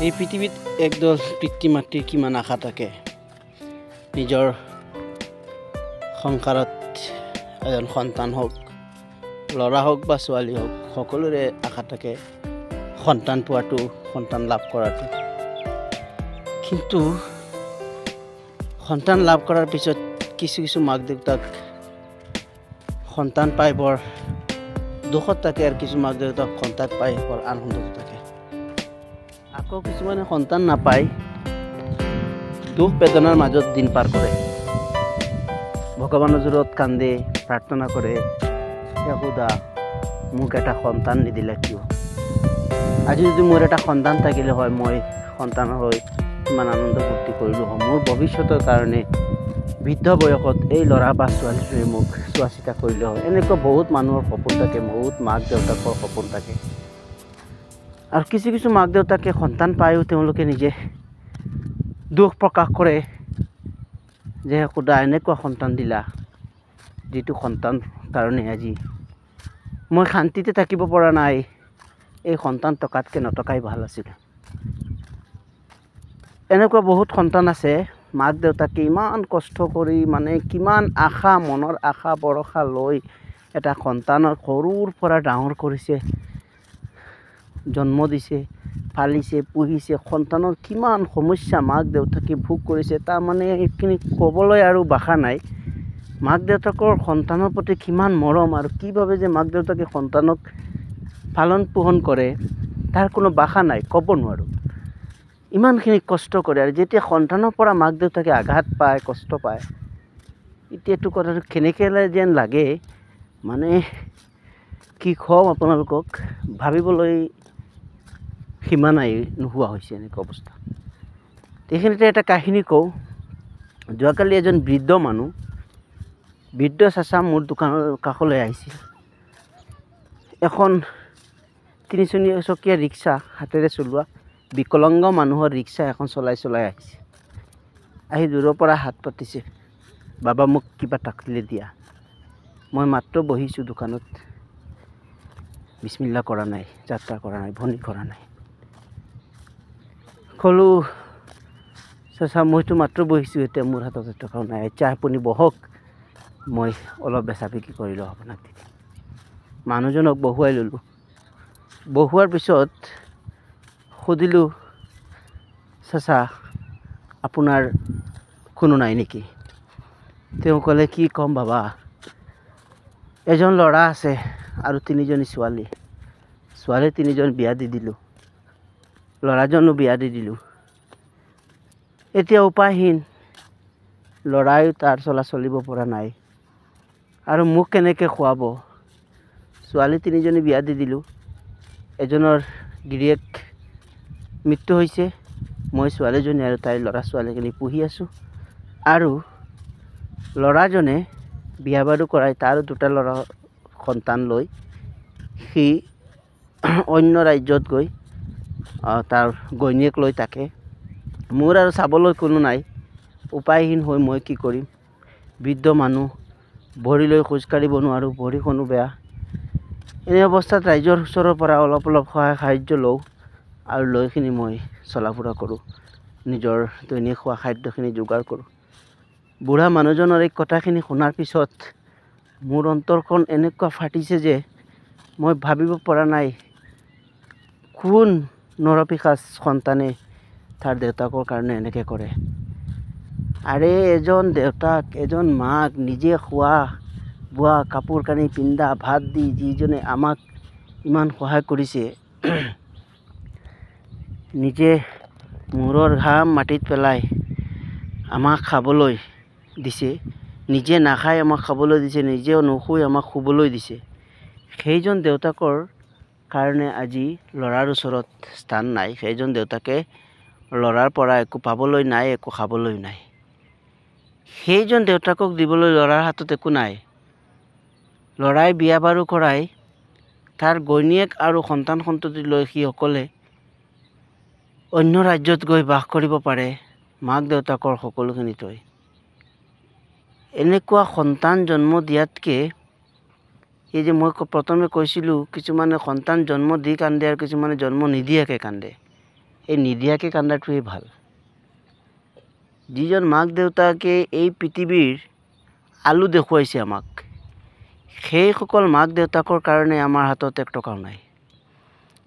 এই পৃথিৱীত একদল পিতৃ মাতৃৰ কিমান আশা থাকে নিজৰ সংসাৰত এজন সন্তান হওক ল'ৰা হওক বা ছোৱালী হওক সকলোৰে আশা থাকে সন্তান পোৱাটো সন্তান লাভ কৰাটো কিন্তু সন্তান লাভ কৰাৰ পিছত কিছু কিছু মাক দেউতাক সন্তান পাই বৰ দুখত থাকে আৰু কিছু মাক দেউতাক সন্তান পাই বৰ আনন্দত থাকে আকৌ কিছুমানে সন্তান নাপায় দুখ বেদনাৰ মাজত দিন পাৰ কৰে ভগৱানৰ ওচৰত কান্দে প্ৰাৰ্থনা কৰে খুদা মোক এটা সন্তান নিদিলে কিয় আজি যদি মোৰ এটা সন্তান থাকিলে হয় মই সন্তান হৈ ইমান আনন্দ ফূৰ্তি কৰিলোঁ হয় মোৰ ভৱিষ্যতৰ কাৰণে বৃদ্ধ বয়সত এই ল'ৰা বা ছোৱালীটোৱে মোক চোৱা চিতা কৰিলে হয় এনেকুৱা বহুত মানুহৰ সপোন থাকে বহুত মাক দেউতাকৰ সপোন থাকে আৰু কিছু কিছু মাক দেউতাকে সন্তান পায়ো তেওঁলোকে নিজে দুখ প্ৰকাশ কৰে যে খুদা এনেকুৱা সন্তান দিলা যিটো সন্তান কাৰণে আজি মই শান্তিতে থাকিব পৰা নাই এই সন্তান টকাতকৈ নটকাই ভাল আছিল এনেকুৱা বহুত সন্তান আছে মাক দেউতাকে ইমান কষ্ট কৰি মানে কিমান আশা মনৰ আশা ভৰসা লৈ এটা সন্তানৰ সৰুৰ পৰা ডাঙৰ কৰিছে জন্ম দিছে পালিছে পুহিছে সন্তানৰ কিমান সমস্যা মাক দেউতাকে ভোগ কৰিছে তাৰ মানে এইখিনি ক'বলৈ আৰু ভাষা নাই মাক দেউতাকৰ সন্তানৰ প্ৰতি কিমান মৰম আৰু কিভাৱে যে মাক দেউতাকে সন্তানক পালন পোষণ কৰে তাৰ কোনো ভাষা নাই ক'ব নোৱাৰোঁ ইমানখিনি কষ্ট কৰে আৰু যেতিয়া সন্তানৰ পৰা মাক দেউতাকে আঘাত পায় কষ্ট পায় এতিয়াতো কথাটো কেনেকৈ যেন লাগে মানে কি ক'ম আপোনালোকক ভাবিবলৈ সীমা নাই নোহোৱা হৈছে এনেকুৱা অৱস্থা এইখিনিতে এটা কাহিনী কওঁ যোৱাকালি এজন বৃদ্ধ চাচা মোৰ দোকানৰ কাষলৈ আহিছিল এখন 3 চকীয়া ৰিক্সা হাতেৰে চলোৱা বিকলাংগ মানুহৰ ৰিক্সা এখন চলাই আহিছে আহি দূৰৰ পৰা হাত পাতিছে বাবা মোক কিবা টাকিলে দিয়া মই মাত্ৰ বহিছোঁ দোকানত বিসমিল্লা কৰা নাই যাত্ৰা কৰা নাই ভনি কৰা নাই ক'লোঁ চাচা মইতো মাত্ৰ বহিছোঁ এতিয়া মোৰ হাতত টকাও নাই আচ্ছা আপুনি বহক মই অলপ বেচা বিক্ৰী কৰিলোঁ আপোনাক দি মানুহজনক বহুৱাই ল'লোঁ বহুৱাৰ পিছত সুধিলোঁ চাচা আপোনাৰ কোনো নাই নেকি তেওঁ ক'লে কি ক'ম বাবা এজন ল'ৰা আছে আৰু 3জনী ছোৱালী 3জন বিয়া দি দিলোঁ ল'ৰাজনো বিয়া দি দিলোঁ এতিয়া উপায়হীন ল'ৰাই তাৰ চলিব পৰা নাই আৰু মোক কেনেকৈ খুৱাব ছোৱালী 3জনী বিয়া দি দিলোঁ এজনৰ গিৰিয়েক মৃত্যু হৈছে মই ছোৱালীজনী আৰু তাইৰ ল'ৰা ছোৱালীখিনি পুহি আছোঁ আৰু ল'ৰাজনে বিয়া বাৰু কৰাই তাৰ 2টা ল'ৰা সন্তান লৈ সি অন্য ৰাজ্যত গৈ তাৰ ঘৈণীয়েক লৈ থাকে মোৰ আৰু চাবলৈ কোনো নাই উপায়হীন হৈ মই কি কৰিম বৃদ্ধ মানুহ ভৰি লৈ খোজকাঢ়িব নোৱাৰোঁ ভৰিখনো বেয়া এনে অৱস্থাত ৰাইজৰ ওচৰৰ পৰা অলপ সহায় সাহাৰ্য লওঁ আৰু লৈখিনি মই চলা ফুৰা কৰোঁ নিজৰ দৈনিক খোৱা খাদ্যখিনি যোগাৰ কৰোঁ বুঢ়া মানুহজনৰ এই কথাখিনি শুনাৰ পিছত মোৰ অন্তৰখন এনেকুৱা ফাটিছে যে মই ভাবিব পৰা নাই কোন নৰপিশাচ সন্তানে তাৰ দেউতাকৰ কাৰণে এনেকৈ কৰে আৰে এজন দেউতাক এজন মাক নিজে খোৱা বোৱা কাপোৰ কানি পিন্ধা ভাত দি যিজনে আমাক ইমান সহায় কৰিছে নিজে মূৰৰ ঘাম মাটিত পেলাই আমাক খাবলৈ দিছে নিজে নাখাই আমাক খাবলৈ দিছে নিজেও নুশুই আমাক শুবলৈ দিছে সেইজন দেউতাকৰ কাৰণে আজি ল'ৰাৰ ওচৰত স্থান নাই সেইজন দেউতাকে ল'ৰাৰ পৰা একো পাবলৈ নাই একো খাবলৈ নাই সেইজন দেউতাকক দিবলৈ ল'ৰাৰ হাতত একো নাই ল'ৰাই বিয়া বাৰু কৰাই তাৰ ঘৈণীয়েক আৰু সন্তান সন্ততি লৈ সি অকলে অন্য ৰাজ্যত গৈ বাস কৰিব পাৰে মাক দেউতাকৰ সকলোখিনি থৈ এনেকুৱা সন্তান জন্ম দিয়াতকৈ এই যে মই প্ৰথমে কৈছিলোঁ কিছুমানে সন্তান জন্ম দি কান্দে আৰু কিছুমানে জন্ম নিদিয়াকৈ কান্দে এই নিদিয়াকৈ কান্দাটোৱেই ভাল। যিজন মাক দেউতাকে এই পৃথিৱীৰ আলু দেখুৱাইছে আমাক, সেইসকল মাক দেউতাকৰ কাৰণে আমাৰ হাতত 1 টকাও নাই।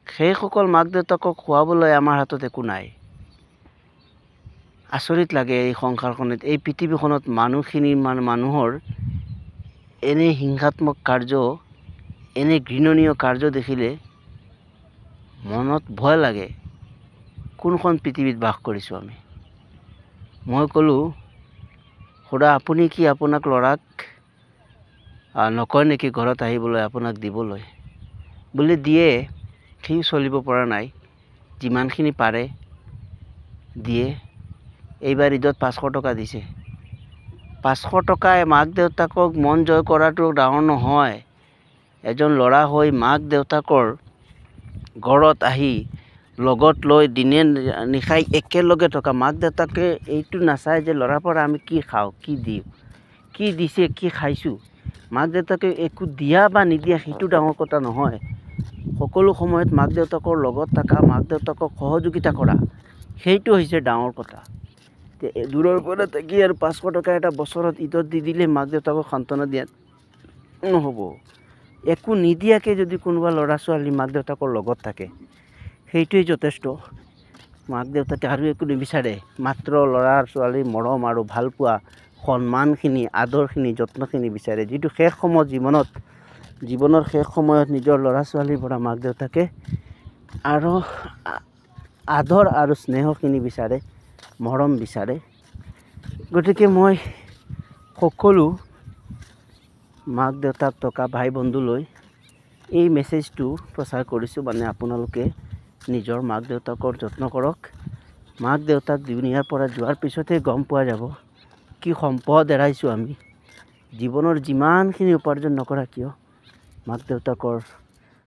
সেইসকল মাক দেউতাকক খুৱাবলৈ আমাৰ হাতত একো নাই। আচৰিত লাগে এই সংসাৰখনত, এই পৃথিৱীখনত মানুহৰ এনে হিংসাত্মক কাৰ্য, এনে ঘৃণনীয় কাৰ্য দেখিলে মনত ভয় লাগে। কোনখন পৃথিৱীত বাস কৰিছোঁ আমি? মই ক'লোঁ, খুড়া আপুনি কি আপোনাক ল'ৰাক নকয় নেকি ঘৰত আহিবলৈ আপোনাক দিবলৈ? বোলে দিয়ে, সি চলিব পৰা নাই, যিমানখিনি পাৰে দিয়ে। এইবাৰ ঈদত 500 টকা দিছে। 500 টকাই মাক দেউতাকক মন জয় কৰাটো ডাঙৰ নহয়। এজন ল'ৰা হৈ মাক দেউতাকৰ ঘৰত আহি লগত লৈ দিনে নিশাই একেলগে থকা, মাক দেউতাকে এইটো নাচায় যে ল'ৰাৰ পৰা আমি কি খাওঁ, কি দিওঁ, কি দিছে, কি খাইছোঁ। মাক দেউতাকে একো দিয়া বা নিদিয়া সেইটো ডাঙৰ কথা নহয়। সকলো সময়ত মাক দেউতাকৰ লগত থকা, মাক দেউতাকক সহযোগিতা কৰা, সেইটো হৈছে ডাঙৰ কথা। দূৰৰ পৰা থাকি আৰু 500 টকা এটা বছৰত ঈদত দি দিলে মাক দেউতাকক সান্তনা দিয়া নহ'ব। একো নিদিয়াকৈ যদি কোনোবা ল'ৰা ছোৱালী মাক দেউতাকৰ লগত থাকে, সেইটোৱেই যথেষ্ট। মাক দেউতাকে আৰু একো নিবিচাৰে, মাত্ৰ ল'ৰা ছোৱালীৰ মৰম আৰু ভালপোৱা, সন্মানখিনি, আদৰখিনি, যত্নখিনি বিচাৰে। যিটো শেষ সময়ত জীৱনৰ শেষ সময়ত নিজৰ ল'ৰা ছোৱালীৰ পৰা মাক দেউতাকে আৰু আদৰ আৰু স্নেহখিনি বিচাৰে, মৰম বিচাৰে। গতিকে মই সকলো মাক দেউতাক থকা ভাই বন্ধুলৈ এই মেছেজটো প্ৰচাৰ কৰিছোঁ, মানে আপোনালোকে নিজৰ মাক দেউতাকৰ যত্ন কৰক। মাক দেউতাক দুনিয়াৰ পৰা যোৱাৰ পিছতহে গম পোৱা যাব কি সম্পদ এৰাইছোঁ আমি। জীৱনৰ যিমানখিনি উপাৰ্জন নকৰা কিয়, মাক দেউতাকৰ